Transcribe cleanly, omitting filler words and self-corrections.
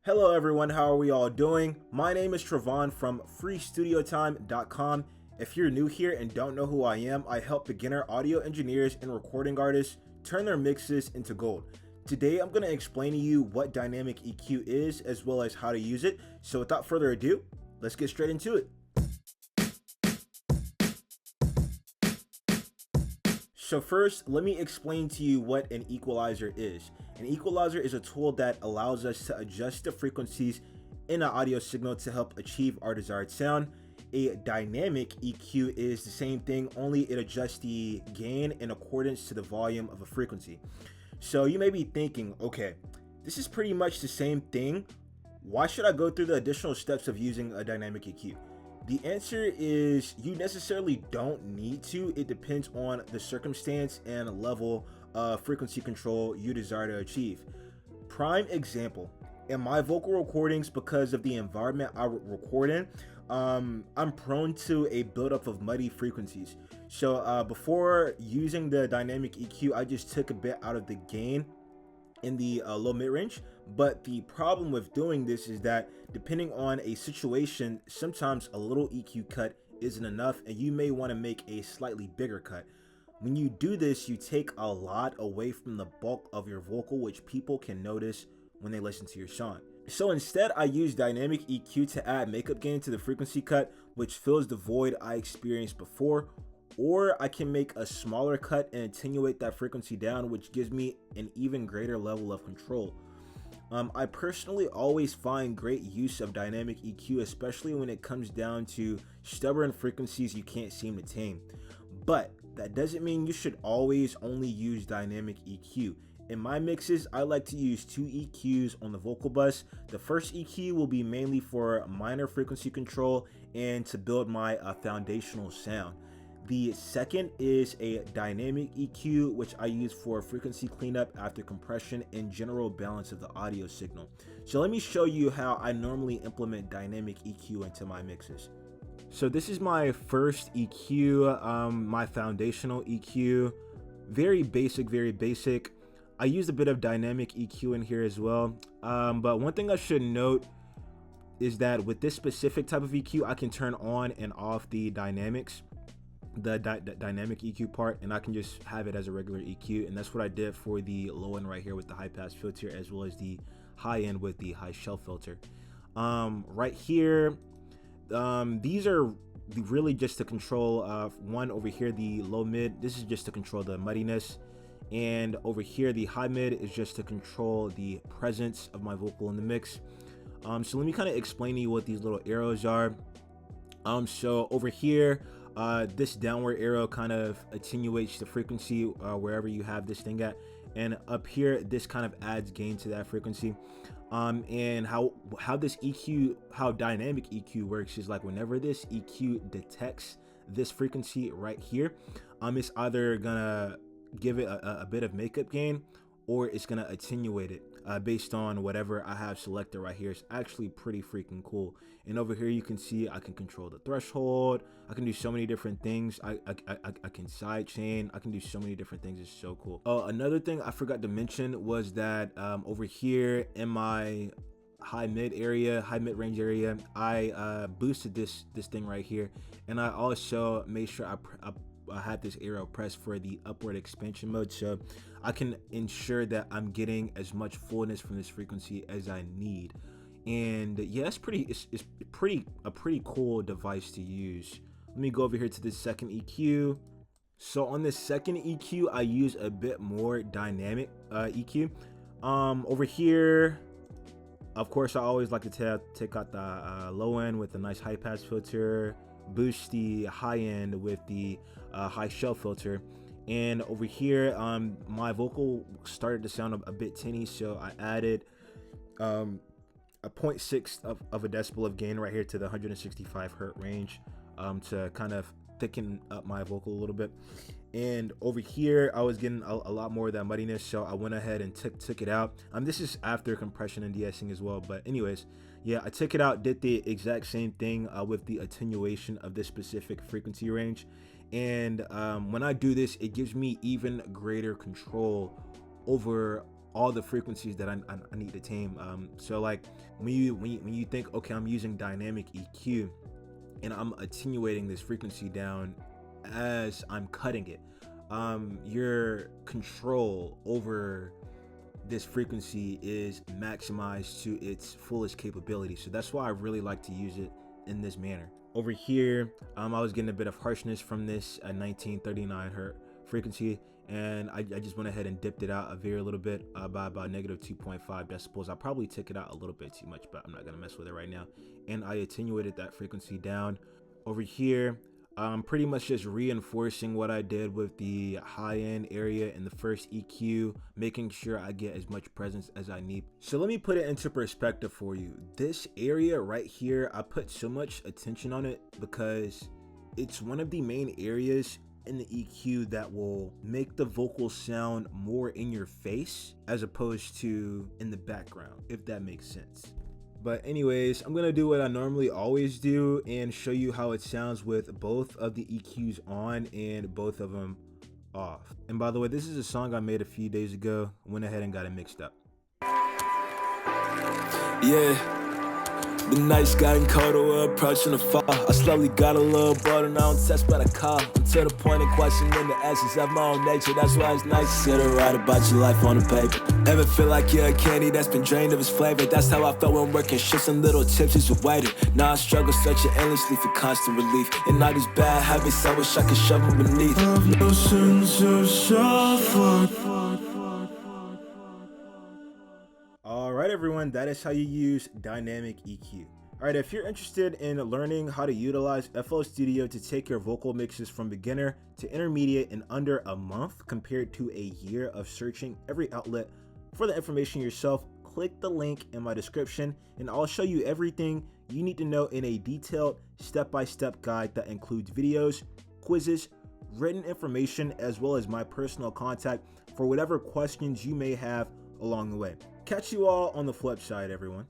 Hello everyone, how are we all doing? My name is Travon from freestudiotime.com. If you're new here and don't know who I am, I help beginner audio engineers and recording artists turn their mixes into gold. Today I'm going to explain to you what dynamic EQ is as well as how to use it. So without further ado, let's get straight into it. So first, let me explain to you what an equalizer is. An equalizer is a tool that allows us to adjust the frequencies in an audio signal to help achieve our desired sound. A dynamic EQ is the same thing, only it adjusts the gain in accordance to the volume of a frequency. So you may be thinking, okay, this is pretty much the same thing. Why should I go through the additional steps of using a dynamic EQ? The answer is you necessarily don't need to. It depends on the circumstance and level of frequency control you desire to achieve. Prime example, in my vocal recordings, because of the environment I record in, I'm prone to a buildup of muddy frequencies. So before using the dynamic EQ, I just took a bit out of the gain in the low mid range. But the problem with doing this is that depending on a situation, sometimes a little EQ cut isn't enough and you may want to make a slightly bigger cut. When you do this, you take a lot away from the bulk of your vocal, which people can notice when they listen to your song. So instead, I use dynamic EQ to add makeup gain to the frequency cut, which fills the void I experienced before, or I can make a smaller cut and attenuate that frequency down, which gives me an even greater level of control. I personally always find great use of dynamic EQ, especially when it comes down to stubborn frequencies you can't seem to tame. But that doesn't mean you should always only use dynamic EQ. In my mixes, I like to use two EQs on the vocal bus. The first EQ will be mainly for minor frequency control and to build my foundational sound. The second is a dynamic EQ, which I use for frequency cleanup after compression and general balance of the audio signal. So let me show you how I normally implement dynamic EQ into my mixes. So this is my first EQ, my foundational EQ. Very basic. I used a bit of dynamic EQ in here as well. But one thing I should note is that with this specific type of EQ, I can turn on and off the dynamics. The dynamic EQ part, and I can just have it as a regular EQ, and that's what I did for the low end right here with the high pass filter, as well as the high end with the high shelf filter. Right here, these are really just to control one over here, the low mid. This is just to control the muddiness, and over here the high mid is just to control the presence of my vocal in the mix. So let me kind of explain to you what these little arrows are. So over here, this downward arrow kind of attenuates the frequency wherever you have this thing at, and up here this kind of adds gain to that frequency. And how this EQ, how dynamic EQ works is like whenever this EQ detects this frequency right here, it's either gonna give it a bit of makeup gain, or it's gonna attenuate it based on whatever I have selected right here. It's actually pretty freaking cool. And over here you can see I can control the threshold. I can do so many different things. I can sidechain. I can do so many different things. It's so cool. Oh, another thing I forgot to mention was that over here in my high mid range area, I boosted this thing right here, and I also made sure I had this arrow pressed for the upward expansion mode, so I can ensure that I'm getting as much fullness from this frequency as I need. And yeah, it's a pretty cool device to use. Let me go over here to this second EQ. So on this second EQ, I use a bit more dynamic EQ. Over here, of course, I always like to take out the low end with a nice high pass filter, boost the high end with the high shelf filter. And over here, my vocal started to sound a bit tinny, so I added a 0.6 of a decibel of gain right here to the 165 hertz range to kind of thicken up my vocal a little bit. And over here I was getting a lot more of that muddiness, so I went ahead and took it out. This is after compression and de-icing as well, but anyways, yeah, I took it out, did the exact same thing with the attenuation of this specific frequency range. And when I do this, it gives me even greater control over all the frequencies that I need to tame. So like when you think, okay, I'm using dynamic EQ and I'm attenuating this frequency down as I'm cutting it, your control over this frequency is maximized to its fullest capability. So that's why I really like to use it in this manner. Over here, I was getting a bit of harshness from this 1939 hertz frequency, and I just went ahead and dipped it out a very little bit by about -2.5 decibels. I probably took it out a little bit too much, but I'm not gonna mess with it right now. And I attenuated that frequency down. Over here, I'm pretty much just reinforcing what I did with the high end area in the first EQ, making sure I get as much presence as I need. So let me put it into perspective for you. This area right here, I put so much attention on it because it's one of the main areas in the EQ that will make the vocal sound more in your face as opposed to in the background, if that makes sense. But anyways, I'm gonna do what I normally always do and show you how it sounds with both of the EQs on and both of them off. And by the way, this is a song I made a few days ago. Went ahead and got it mixed up. Yeah, the night's gotten colder, we're approaching the fall. I slowly got a little bored and I don't test by the call. I'm to the point of questioning the essence of my own nature. That's why it's nice to sit and write about your life on the paper. Ever feel like you're a candy that's been drained of its flavor? That's how I felt when working shifts and little tips as a waiter. Now I struggle searching endlessly for constant relief. And all these bad habits, I wish I could shove them beneath. I've no sense of self-worth. Alright everyone, that is how you use dynamic EQ. Alright, if you're interested in learning how to utilize FL Studio to take your vocal mixes from beginner to intermediate in under a month compared to a year of searching every outlet for the information yourself, click the link in my description and I'll show you everything you need to know in a detailed step-by-step guide that includes videos, quizzes, written information, as well as my personal contact for whatever questions you may have along the way. Catch you all on the flip side, everyone.